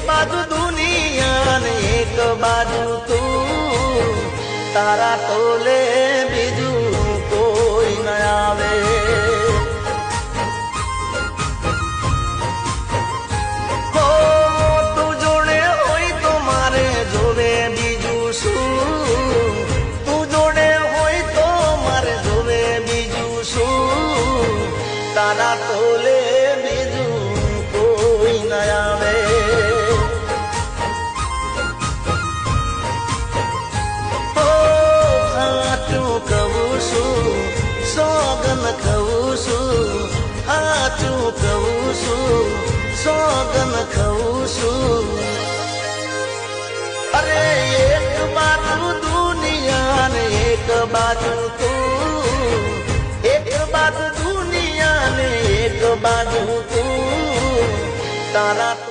बाजू दुनिया ने एक बाजू तू तारा तोले बीजू कोई न आवे हो तू जोड़े होई तो मारे जोवे बीजू शू तू जोड़े होई तो मारे जोवे बीजू शू तारा तोले बीजू कोई न आवे સોગન ખવું છું હાચું કહું છું સોગન ખવું છું અરે એક બાજુ દુનિયા ને એક બાજુ તું એક બાજુ દુનિયા ને એક બાજુ તું તારા